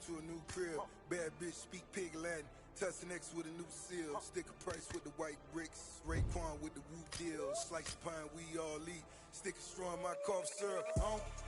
to a new crib. Bad bitch speak pig Latin. Tussin X with a new seal. Sticker price with the white bricks. Raekwon with the woo deal. Slice of pine we all eat. Sticker straw in my cough syrup.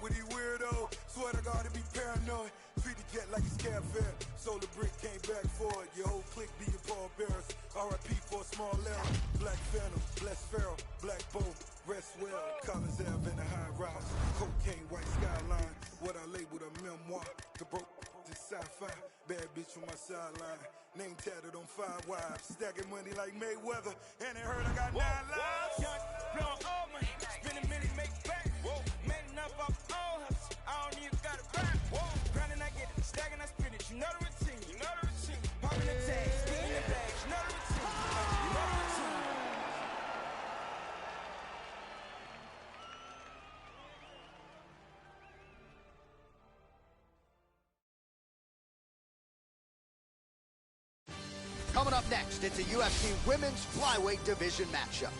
With these weirdo. Swear to God to be paranoid. Treat the jet like it's cab fare. Sold a brick, came back for it. Your whole clique be your pallbearers. R.I.P. for a small error. Black Phantom, Bless Pharaoh, Black Bolt, rest well. Collins Ave in the high rise. Cocaine, white skyline. What I labeled a memoir. The broke to sci-fi. Bad bitch on my sideline. Name tatted on 5 wives. Stacking money like Mayweather. And they heard I got 9 lives. Young, blowing all money. Spend a minute, make it back. Man enough off all hustle. I don't even got it back. Grinding, I get it. Stacking, I spin it. You know the routine. You know the routine. Popping the tags. Spitting the bags. You know the routine. You know the routine. Coming up next, it's a UFC Women's Flyweight Division matchup.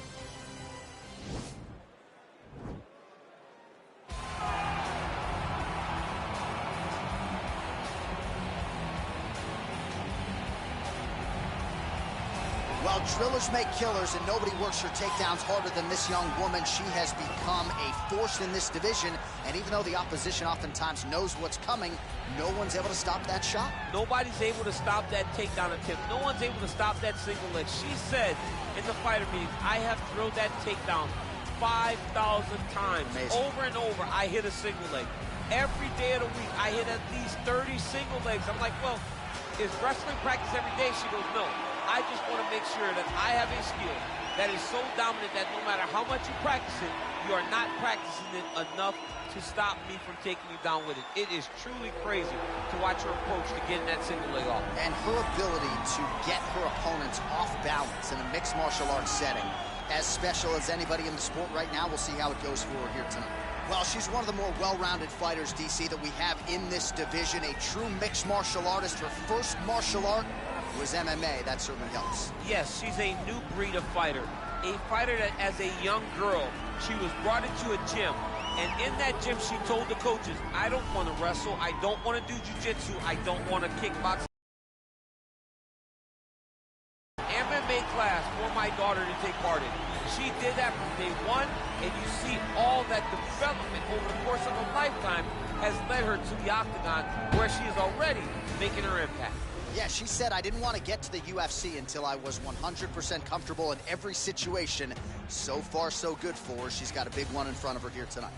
Well, drillers make killers, and nobody works her takedowns harder than this young woman. She has become a force in this division, and even though the opposition oftentimes knows what's coming, no one's able to stop that shot. Nobody's able to stop that takedown attempt. No one's able to stop that single leg. She said in the fighter meetings, I have drilled that takedown 5,000 times. Amazing. Over and over, I hit a single leg. Every day of the week, I hit at least 30 single legs. I'm like, well, is wrestling practice every day? She goes, no. I just want to make sure that I have a skill that is so dominant that no matter how much you practice it, you are not practicing it enough to stop me from taking you down with it. It is truly crazy to watch her approach to getting that single leg off. And her ability to get her opponents off balance in a mixed martial arts setting, as special as anybody in the sport right now. We'll see how it goes for her here tonight. Well, she's one of the more well-rounded fighters, DC, that we have in this division. A true mixed martial artist. Her first martial art was MMA. That certainly helps. Yes, she's a new breed of fighter. A fighter that, as a young girl, she was brought into a gym. And in that gym, she told the coaches, I don't want to wrestle. I don't want to do jiu-jitsu. I don't want to kickbox. MMA class for my daughter to take part in. She did that from day one, and you see all that development over the course of a lifetime has led her to the octagon, where she is already making her impact. Yeah, she said, I didn't want to get to the UFC until I was 100% comfortable in every situation. So far, so good for her. She's got a big one in front of her here tonight.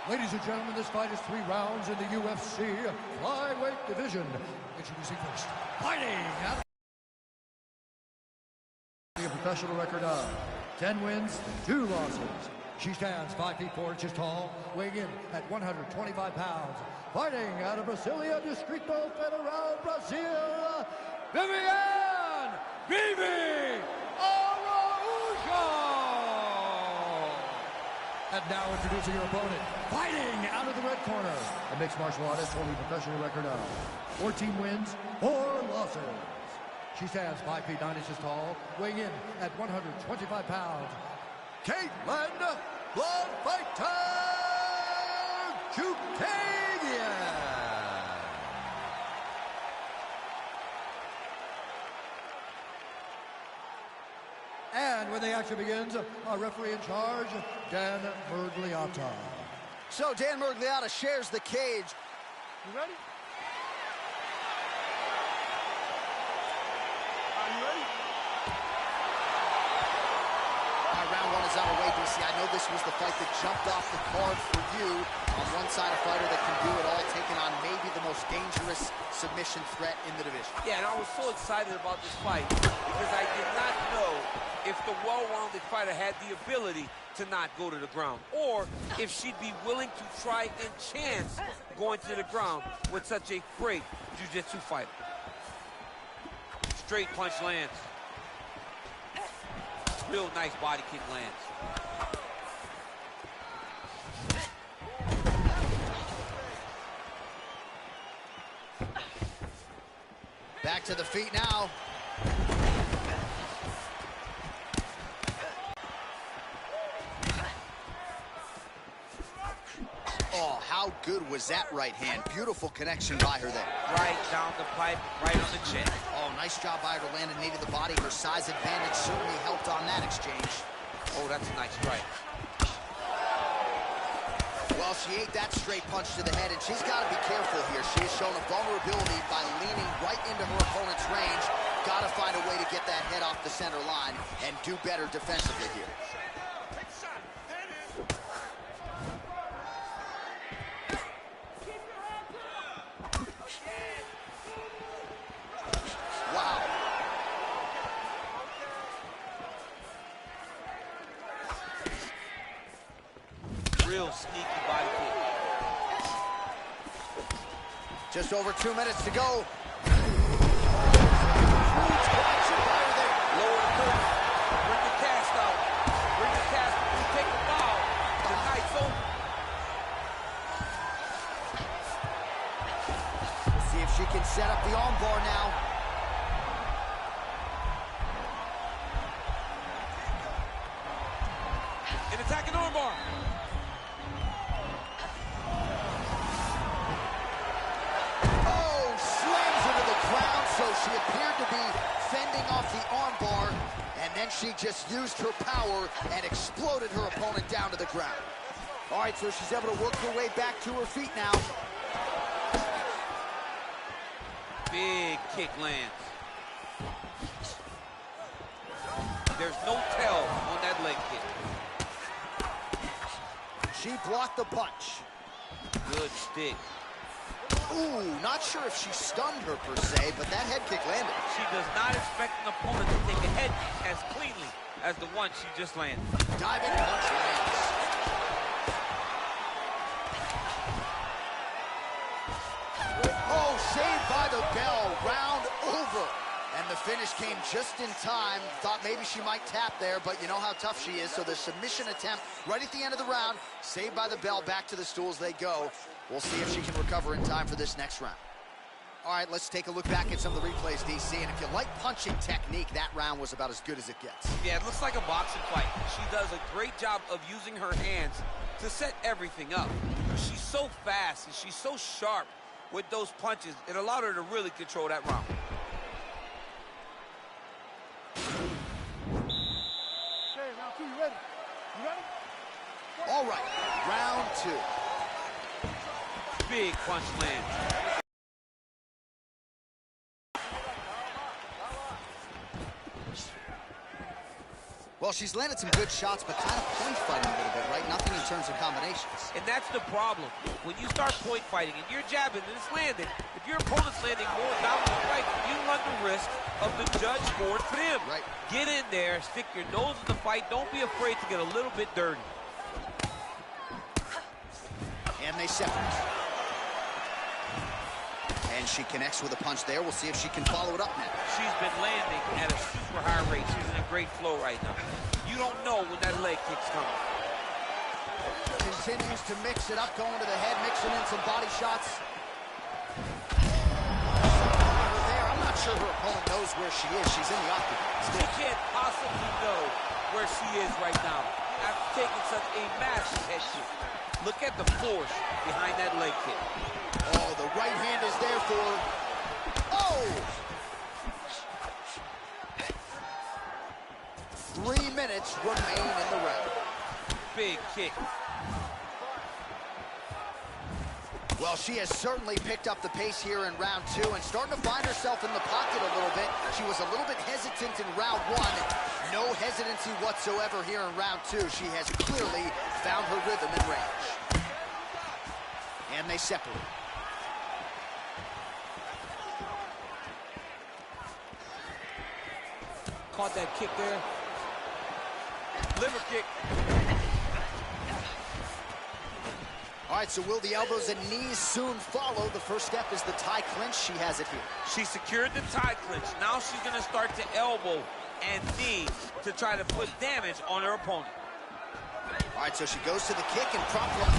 Ladies and gentlemen, this fight is 3 rounds in the UFC Flyweight Division. Introducing first, fighting out a professional record of 10 wins, 2 losses. She stands 5 feet 4 inches tall, weighing in at 125 pounds. Fighting out of Brasilia, Distrito Federal, Brazil, Viviane Vivi Araújo! And now introducing her opponent, fighting out of the red corner, a mixed martial artist holding a professional record of 14 wins, 4 losses. She stands 5 feet 9 inches tall, weighing in at 125 pounds. Caitlin Blood Fighter Chookagian. And when the action begins, our referee in charge, Dan Miragliotta. So Dan Miragliotta shares the cage. You ready? Round 1 is underway, DC. I know this was the fight that jumped off the card for you. On one side, a fighter that can do it all, taking on maybe the most dangerous submission threat in the division. Yeah, and I was so excited about this fight because I did not know if the well-rounded fighter had the ability to not go to the ground, or if she'd be willing to try and chance going to the ground with such a great jiu-jitsu fighter. Straight punch lands. Real nice body kick lands. Back to the feet now. Oh, how how good was that right hand? Beautiful connection by her there. Right down the pipe, right on the chin. Oh, nice job by her to land a knee to the body. Her size advantage certainly helped on that exchange. Oh, that's a nice strike. Well, she ate that straight punch to the head, and she's got to be careful here. She has shown a vulnerability by leaning right into her opponent's range. Got to find a way to get that head off the center line and do better defensively here. Real sneaky body kick. Just over 2 minutes to go. Lower the curtain. Bring the cast out. Bring the cast. We take the foul. The night's over. We'll see if she can set up the armbar now. An attacking armbar. So she appeared to be fending off the armbar, and then she just used her power and exploded her opponent down to the ground. All right, so she's able to work her way back to her feet now. Big kick lands. There's no tell on that leg kick. She blocked the punch. Good stick. Ooh, not sure if she stunned her per se, but that head kick landed. She does not expect an opponent to take a head kick as cleanly as the one she just landed. Diving punch lands. Oh, saved by the bell. Round over. And the finish came just in time. Thought maybe she might tap there, but you know how tough she is. So the submission attempt right at the end of the round, saved by the bell. Back to the stools they go. We'll see if she can recover in time for this next round. All right, let's take a look back at some of the replays, DC. And if you like punching technique, that round was about as good as it gets. Yeah, it looks like a boxing fight. She does a great job of using her hands to set everything up. She's so fast and she's so sharp with those punches. It allowed her to really control that round. Okay, round two, you ready? You ready? All right, round two. Big punch land. Well, she's landed some good shots, but kind of point fighting a little bit, right? Nothing in terms of combinations. And that's the problem. When you start point fighting and you're jabbing and it's landing, if your opponent's landing more dominant strikes, you run the risk of the judge scoring for them. Right. Get in there, stick your nose in the fight. Don't be afraid to get a little bit dirty. And they separate. And she connects with a punch there. We'll see if she can follow it up now. She's been landing at a super high rate. She's in a great flow right now. You don't know when that leg kick's coming. Continues to mix it up, going to the head, mixing in some body shots. There, I'm not sure her opponent knows where she is. She's in the octagon. She can't possibly know where she is right now after taking such a massive head kick. Look at the force behind that leg kick. Oh, the right hand is there for her. Oh! 3 minutes remain in the round. Big kick. Well, she has certainly picked up the pace here in round two and starting to find herself in the pocket a little bit. She was a little bit hesitant in round one. No hesitancy whatsoever here in round two. She has clearly found her rhythm and range. And they separate. Caught that kick there. Liver kick. All right, so will the elbows and knees soon follow? The first step is the tie clinch. She has it here. She secured the tie clinch. Now she's going to start to elbow and knee to try to put damage on her opponent. All right, so she goes to the kick and promptly.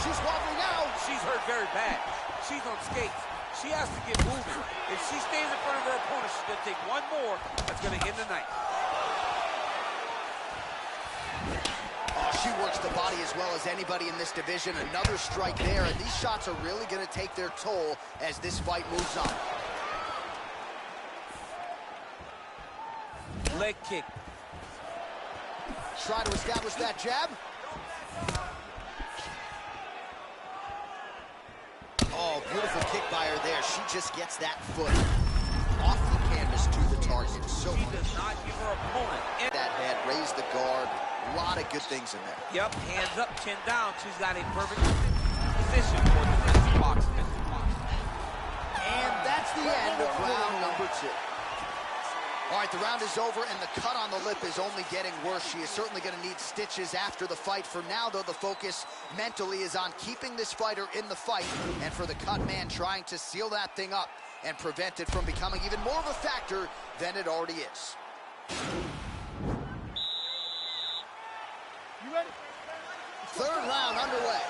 She's wobbly now. She's hurt very bad. She's on skates. She has to get moving. If she stays in front of her opponent, she's going to take one more. That's going to end the night. Oh, she She works the body as well as anybody in this division. Another strike there, and these shots are really going to take their toll as this fight moves on. Leg kick. Try to establish that jab. Oh, beautiful kick by her there. She just gets that foot off the canvas to the target. So she does not give her opponent that head, raise the guard. A lot of good things in there. Yep, hands up, chin down. She's got a perfect position for the next box. And that's the end of round number 2. All right, the round is over, and the cut on the lip is only getting worse. She is certainly going to need stitches after the fight. For now, though, the focus mentally is on keeping this fighter in the fight, and for the cut man trying to seal that thing up and prevent it from becoming even more of a factor than it already is. You ready? Third round underway.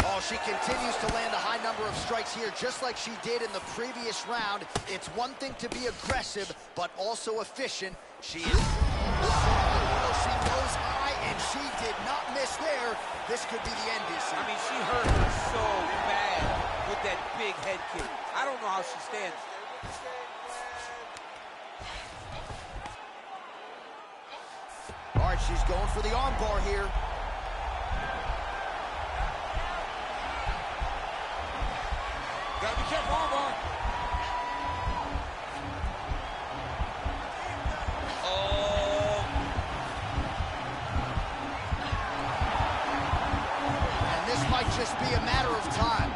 Oh, she continues to land a high number of strikes here, just like she did in the previous round. It's one thing to be aggressive, but also efficient. She is... Oh, she goes high, and she did not miss there. This could be the end, DC. I mean, she hurt her so bad with that big head kick. I don't know how she stands. All right, she's going for the arm bar here. Gotta be careful, arm bar. Oh. And this might just be a matter of time.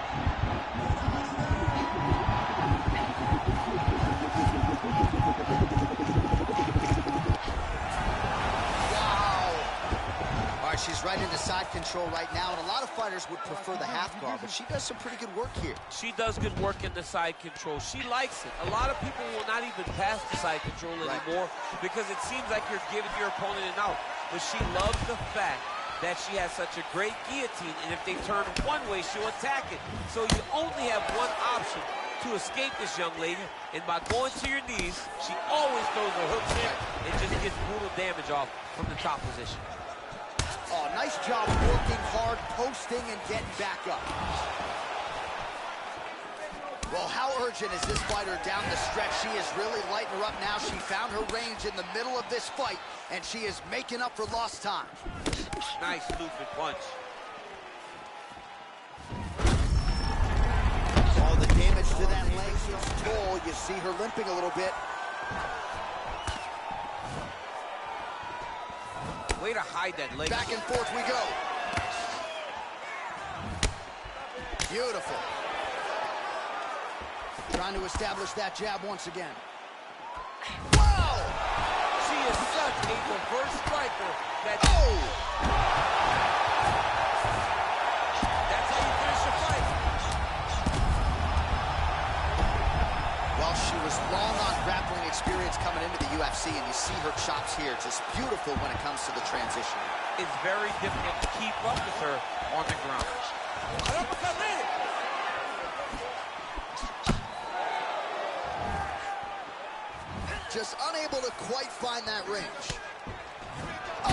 She's right into side control right now, and a lot of fighters would prefer the half guard, but she does some pretty good work here. She does good work in the side control. She likes it. A lot of people will not even pass the side control anymore because it seems like you're giving your opponent an out. But she loves the fact that she has such a great guillotine, and if they turn one way, she'll attack it. So you only have one option to escape this young lady, and by going to your knees, she always throws her hooks in and just gets brutal damage off from the top position. Oh, nice job working hard, posting, and getting back up. Well, how urgent is this fighter down the stretch? She is really lighting her up now. She found her range in the middle of this fight, and she is making up for lost time. Nice looping punch. All the damage to that leg is toll. You see her limping a little bit. Way to hide that leg. Back and forth we go. Beautiful. Trying to establish that jab once again. Wow! She is such a reverse striker that... Oh! That's how you finish a fight. Well, she was long on grappling experience coming into the UFC, and you see her chops here, just beautiful when it comes to the transition. It's very difficult to keep up with her on the ground. Just unable to quite find that range. Oh!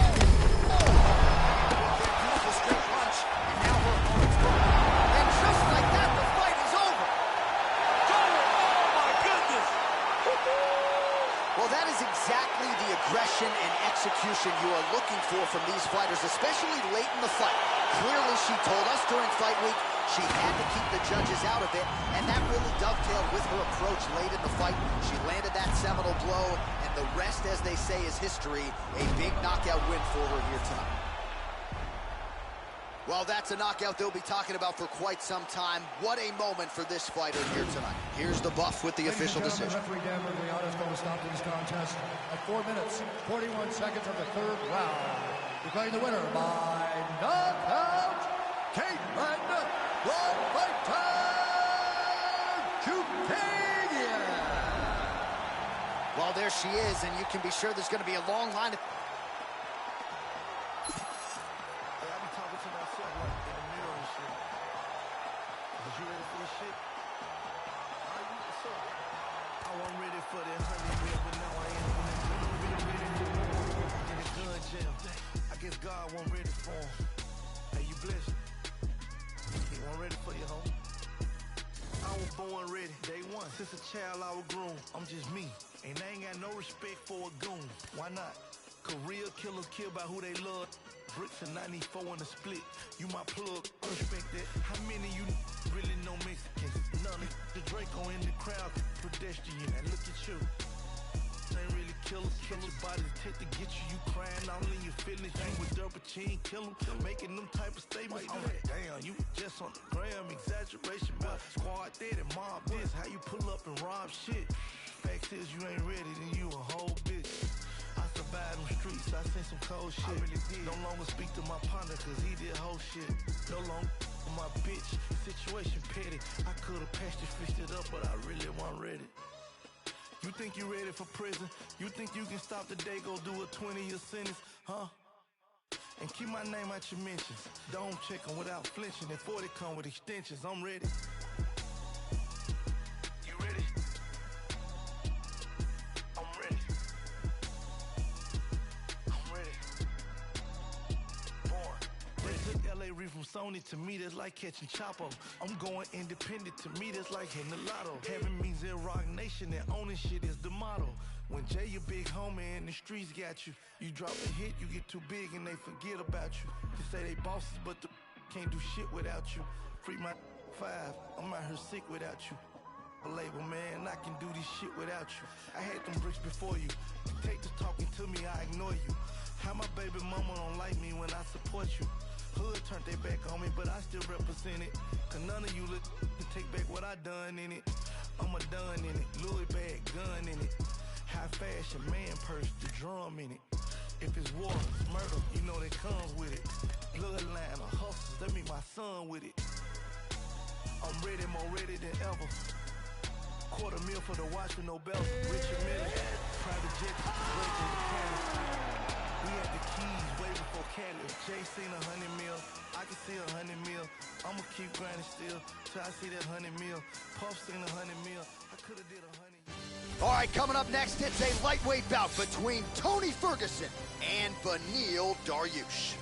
Beautiful straight punch, and now her opponent's gone. And just like that, the fight is over. Oh my goodness! Well, that is exactly the aggression and execution you are looking for from these fighters, especially late in the fight. Clearly, she told us during fight week she had to keep the judges out of it, and that really dovetailed with her approach late in the fight. She landed that seminal blow, and the rest, as they say, is history. A big knockout win for her here tonight. Well, that's a knockout they'll be talking about for quite some time. What a moment for this fighter here tonight. Here's the buff with the official decision. Referee Dan Miragliotta is going to stop this contest at 4 minutes, 41 seconds of the third round. Declaring the winner by knockout, Caitlin Chookagian. Well, there she is, and you can be sure there's going to be a long line of... guess God wasn't ready for him. Hey, you blessed. He wasn't ready for you, homie. I was born ready, day one. Since a child I was grown. I'm just me, and I ain't got no respect for a goon. Why not? Cause real killers kill by who they love. Bricks and 94 in the split. You my plug, I respect that. How many you really know Mexicans? None. The Draco in the crowd, pedestrian. And look at you. Ain't really killers. Catch your body tip to get you. You crying all in your feelings. You with dirt, but you ain't kill 'em. Making them type of statements. I'm like, damn, you just on the gram. Exaggeration, but squad dead and mob this. How you pull up and rob shit? Facts is you ain't ready, then you a whole bitch. I survived them streets, I seen some cold shit. I really did. No longer speak to my partner, cause he did whole shit. No longer my bitch, situation petty. I could've patched it, fixed it up, but I really wasn't ready. You think you ready for prison? You think you can stop the day, go do a 20-year sentence, huh? And keep my name out your mentions. Don't check them without flinching. And 40 come with extensions, I'm ready. You ready? I'm ready. I'm ready. Born. They took L.A. Reef from Sony, to me that's like catching Chapo. I'm going independent, to me that's like hitting the lotto. Having means in Rock Nation and owning shit is the motto. When Jay, your big homie, and the streets got you, you drop a hit, you get too big and they forget about you. They say they bosses, but the can't do shit without you. Free my 5, I'm out here sick without you. A label, man, I can do this shit without you. I had them bricks before you. You take the talking to me, I ignore you. How my baby mama don't like me when I support you. Hood turned their back on me, but I still represent it. Cause none of you look to take back what I done in it. I'm a done in it, Louis bag, gun in it. High fashion, man purse, the drum in it. If it's war, it's murder, you know that comes with it. Bloodline or hustlers, that mean my son with it. I'm ready, more ready than ever. $250,000 for the watch with no belt. Richard Mille, private jet, break in the county. We had the keys way before Cali. Jay seen 100 mil, I can see 100 mil. I'ma keep grinding still till I see that 100 mil. Puff seen 100 mil, I could've did 100. All right, coming up next, it's a lightweight bout between Tony Ferguson and Beneil Dariush.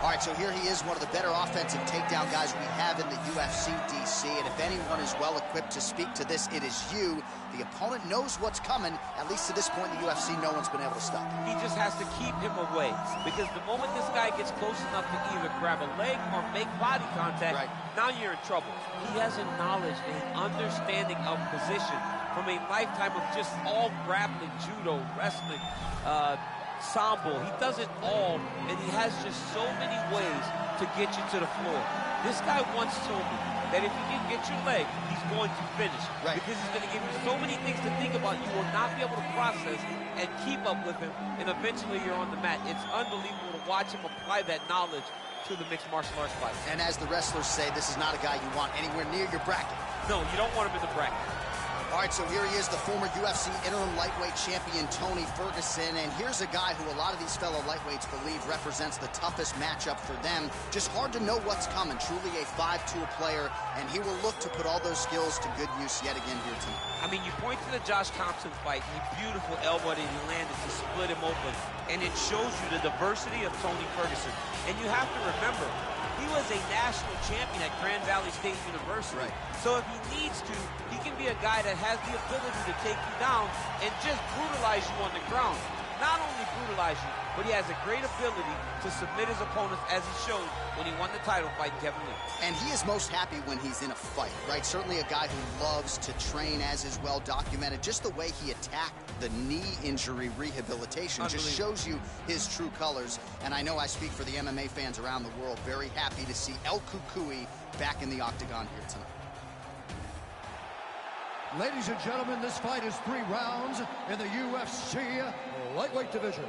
All right, so here he is, one of the better offensive takedown guys we have in the UFC, DC. And if anyone is well-equipped to speak to this, it is you. The opponent knows what's coming. At least to this point in the UFC, no one's been able to stop him. He just has to keep him away. Because the moment this guy gets close enough to either grab a leg or make body contact, now you're in trouble. He has a knowledge and an understanding of position from a lifetime of just all grappling, judo, wrestling, sambo. He does it all, and he has just so many ways to get you to the floor. This guy once told me that if he can get your leg, he's going to finish. Because he's going to give you so many things to think about, you will not be able to process and keep up with him, and eventually you're on the mat. It's unbelievable to watch him apply that knowledge to the mixed martial arts fight. And as the wrestlers say, this is not a guy you want anywhere near your bracket. No, you don't want him in the bracket. All right, so here he is, the former UFC interim lightweight champion, Tony Ferguson. And here's a guy who a lot of these fellow lightweights believe represents the toughest matchup for them. Just hard to know what's coming. Truly a 5-tool player, and he will look to put all those skills to good use yet again here tonight. I mean, you point to the Josh Thompson fight, and the beautiful elbow that he landed to split him open. And it shows you the diversity of Tony Ferguson. And you have to remember, he was a national champion at Grand Valley State University. So if he needs to, he can be a guy that has the ability to take you down and just brutalize you on the ground. Not only brutalize you, but he has a great ability to submit his opponents, as he showed when he won the title fight, Kevin Lee. And he is most happy when he's in a fight, right? Certainly a guy who loves to train, as is well documented. Just the way he attacked the knee injury rehabilitation just shows you his true colors. And I know I speak for the MMA fans around the world, very happy to see El Cucuy back in the octagon here tonight. Ladies and gentlemen, this fight is 3 rounds in the UFC lightweight division.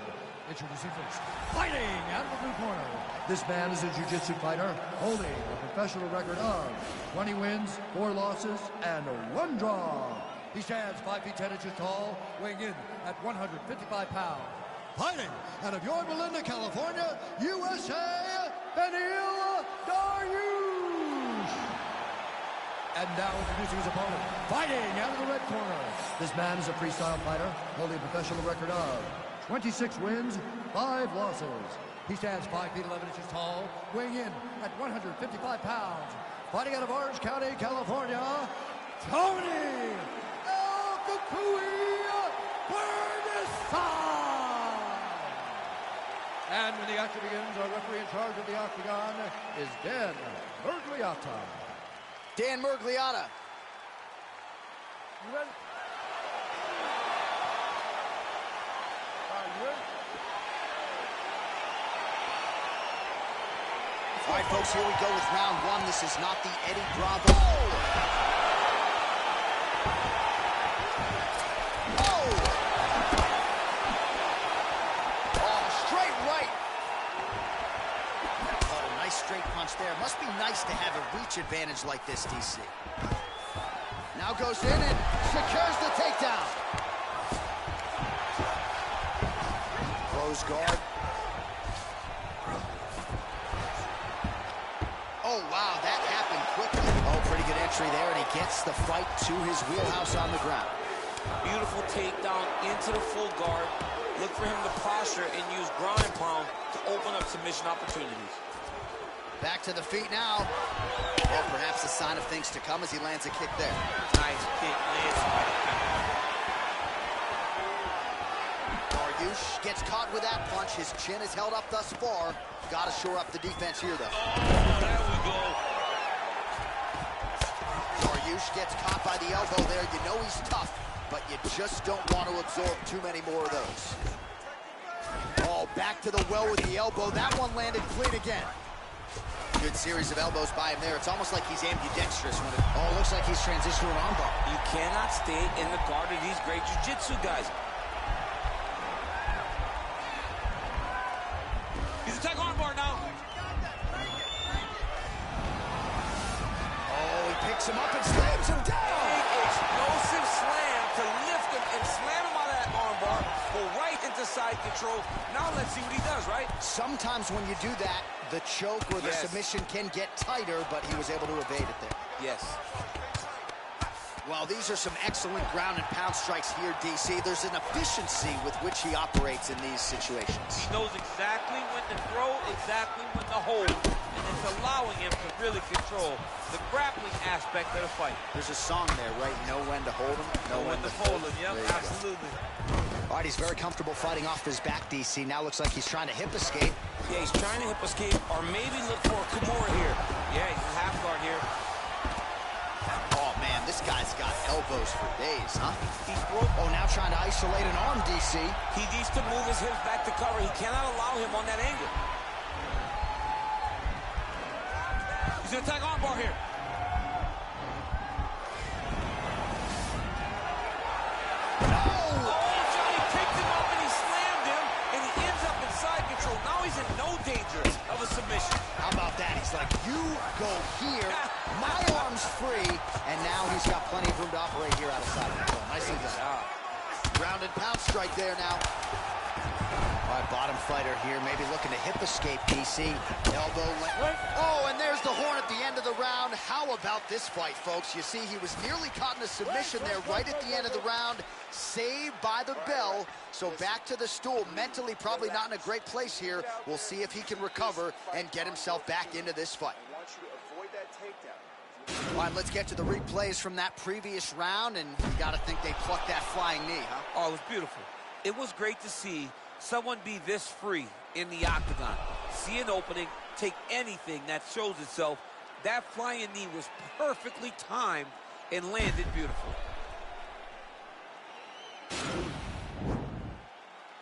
Introducing first, fighting out of the blue corner. This man is a jiu-jitsu fighter holding a professional record of 20 wins, 4 losses, and 1 draw. He stands 5 feet 10 inches tall, weighing in at 155 pounds. Fighting out of Yorba Linda, California, USA, Beneil Dariush. Dariush! And now introducing his opponent, fighting out of the red corner. This man is a freestyle fighter, holding a professional record of 26 wins, 5 losses. He stands 5 feet 11 inches tall, weighing in at 155 pounds. Fighting out of Orange County, California, Tony El Cucuy Bernasson! And when the action begins, our referee in charge of the octagon is Dan Miragliotta. Dan Miragliotta. You ready? You ready? All right, folks, here we go with round 1. This is not the Eddie Bravo. Straight right. Oh, nice straight punch there. Must be nice to have a reach advantage like this, DC. Now goes in and secures the takedown. Close guard. Oh, wow, that happened quickly. Oh, pretty good entry there, and he gets the fight to his wheelhouse on the ground. Beautiful takedown into the full guard. Look for him to posture and use ground and pound to open up submission opportunities. Back to the feet now. Well, perhaps a sign of things to come as he lands a kick there. Nice kick, lands. Dariush gets caught with that punch. His chin is held up thus far. Got to shore up the defense here, though. Oh, there we go. Dariush gets caught by the elbow there. You know he's tough, but you just don't want to absorb too many more of those. Oh, back to the well with the elbow. That one landed clean again. Good series of elbows by him there. It's almost like he's ambidextrous. Oh, looks like he's transitioned to an armbar. You cannot stay in the guard of these great jiu-jitsu guys. He's attacking armbar now. Oh, he picks him up and slams him down. Big explosive slam to lift him and slam him out of that armbar. Go right into side control. Now let's see what he does, right? Sometimes when you do that, the choke or the submission can get tighter, but he was able to evade it there. Yes. Well, these are some excellent ground and pound strikes here, DC. There's an efficiency with which he operates in these situations. He knows exactly when to throw, exactly when to hold, and it's allowing him to really control the grappling aspect of the fight. There's a song there, right? Know when to hold him, know when to fold him. Yep, absolutely. All right, he's very comfortable fighting off his back, DC. Now looks like he's trying to hip escape. Yeah, he's trying to hip escape, or maybe look for a Kimura here. Yeah, he's in half guard here. Oh, man, this guy's got elbows for days, huh? Oh, now trying to isolate an arm, DC. He needs to move his hips back to cover. He cannot allow him on that angle. He's going to attack armbar here. Of a submission. How about that? He's like, you go here, my arm's free, and now he's got plenty of room to operate here outside of control. Nicely done. Ground and pound strike there now. All right, bottom fighter here, maybe looking to hip escape, DC. Elbow. Oh, and there's the horn at the end of the round. How about this fight, folks? You see, he was nearly caught in a submission there right at the end of the round. Saved by the bell. So back to the stool. Mentally probably not in a great place here. We'll see if he can recover and get himself back into this fight. All right, let's get to the replays from that previous round, and you got to think they plucked that flying knee, huh? Oh, it was beautiful. It was great to see someone be this free in the octagon. See an opening, take anything that shows itself. That flying knee was perfectly timed and landed beautiful.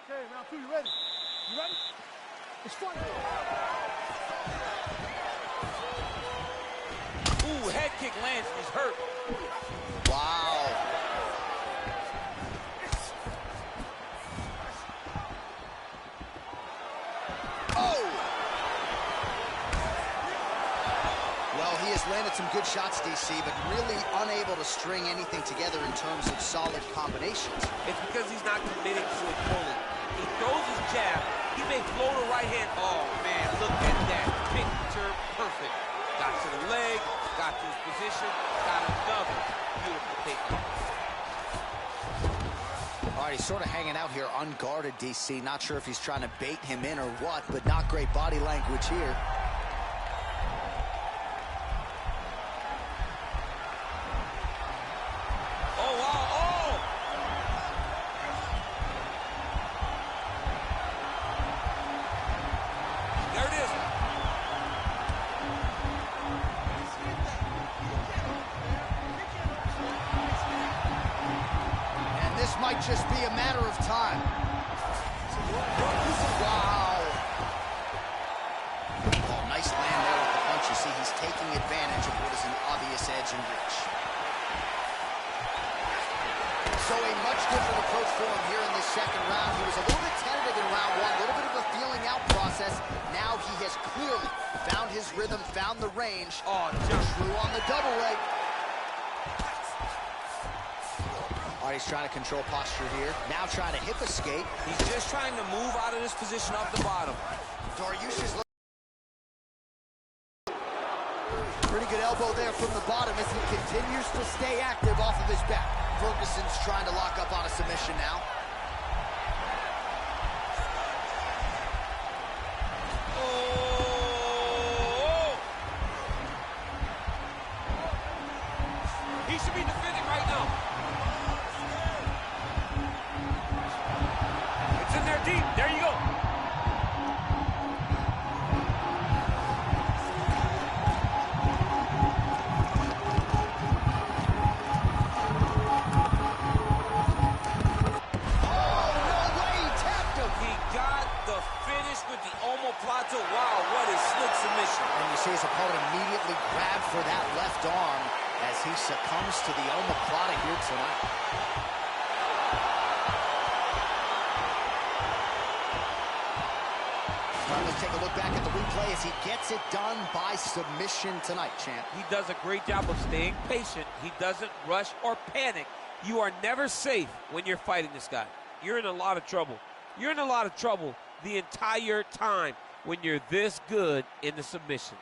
Okay, round 2, you ready? You ready? It's fun. Ooh, head kick lands, he's hurt. Wow. Oh! Well, he has landed some good shots, DC, but really unable to string anything together in terms of solid combinations. It's because he's not committing to it fully. He throws his jab, he may float a right hand. Oh, man, look at that. Picture perfect. Got to the leg, got to his position, got another beautiful takedown. All right, he's sort of hanging out here unguarded, DC. Not sure if he's trying to bait him in or what, but not great body language here. Oh, wow, oh! There it is. This might just be a matter of time. Wow. Oh, nice land there with the punch. You see, he's taking advantage of what is an obvious edge and reach. So a much different approach for him here in this second round. He was a little bit tentative in round one, a little bit of a feeling out process. Now he has clearly found his rhythm, found the range. Oh, True on the double leg. All right, he's trying to control posture here. Now trying to hip escape. He's just trying to move out of this position off the bottom. Dariush is looking. Pretty good elbow there from the bottom as he continues to stay active off of his back. Ferguson's trying to lock up on a submission now. Oh! He should be defending right now. It's in there deep. There you go. Wow, what a slick submission. And you see his opponent immediately grab for that left arm as he succumbs to the omoplata here tonight. All right, let's take a look back at the replay as he gets it done by submission tonight, champ. He does a great job of staying patient. He doesn't rush or panic. You are never safe when you're fighting this guy. You're in a lot of trouble. You're in a lot of trouble the entire time when you're this good in the submissions.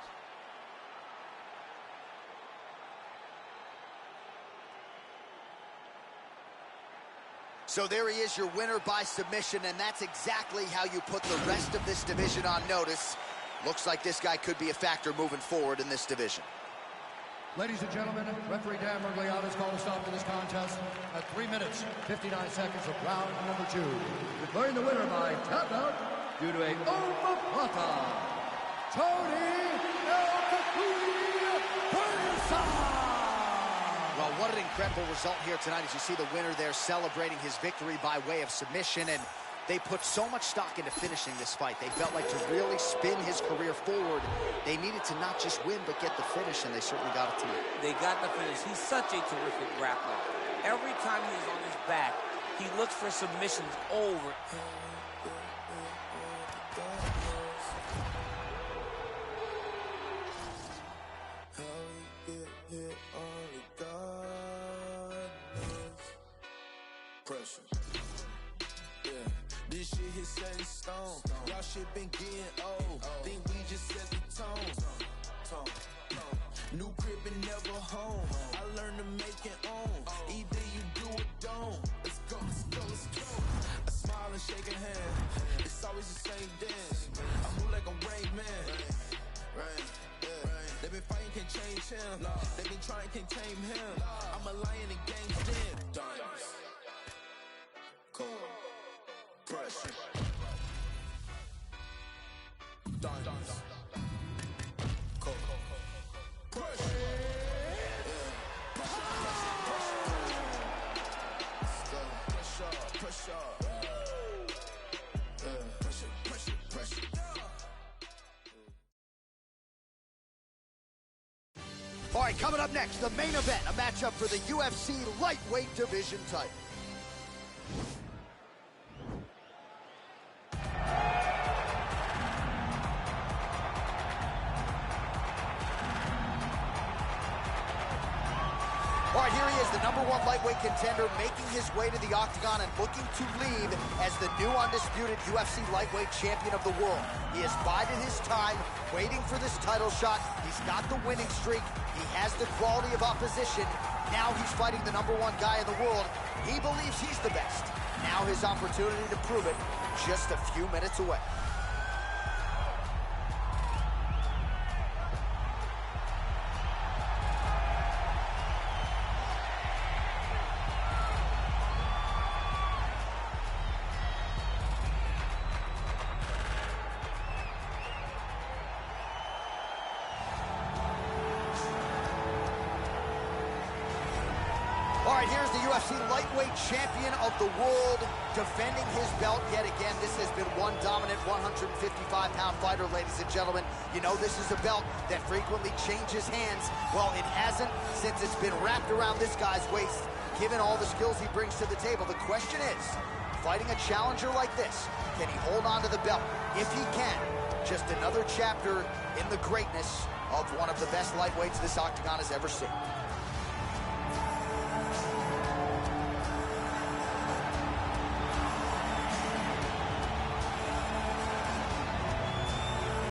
So there he is, your winner by submission, and that's exactly how you put the rest of this division on notice. Looks like this guy could be a factor moving forward in this division. Ladies and gentlemen, referee Dan Miragliotta has called a stop to this contest at 3 minutes, 59 seconds of round number 2. Declaring the winner by tap out due to a omoplata, Tony El Cucuy Ferguson. Well, what an incredible result here tonight as you see the winner there celebrating his victory by way of submission, and they put so much stock into finishing this fight. They felt like to really spin his career forward, they needed to not just win, but get the finish, and they certainly got it tonight. They got the finish. He's such a terrific grappler. Every time he's on his back, he looks for submissions over. Pressure. Yeah, this shit hit set in stone. Y'all shit been getting old. Think we just set the tone. New crib and never home. I learned to make it own. Either you do or don't. Let's go, let's go, let's go. I smile and shake a hand. It's always the same dance. I move like a Rain Man. Rain. They been fighting, can't change him. They been trying, can't tame him. I'm a lion in game's den. Diamonds. Cold. Pressure. Diamonds. Cold. Pressure. Pressure. All right, coming up next, the main event, a matchup for the UFC lightweight division title. All right, here he is, is the #1 lightweight contender making his way to the octagon and looking to leave as the new undisputed UFC lightweight champion of the world. He has bided his time, waiting for this title shot. He's got the winning streak. He has the quality of opposition. Now he's fighting the #1 guy in the world. He believes he's the best. Now his opportunity to prove it, just a few minutes away. All right, here's the UFC lightweight champion of the world defending his belt yet again. This has been one dominant 155-pound fighter, ladies and gentlemen. You know this is a belt that frequently changes hands. Well, it hasn't since it's been wrapped around this guy's waist. Given all the skills he brings to the table, the question is, fighting a challenger like this, can he hold on to the belt? If he can, just another chapter in the greatness of one of the best lightweights this octagon has ever seen.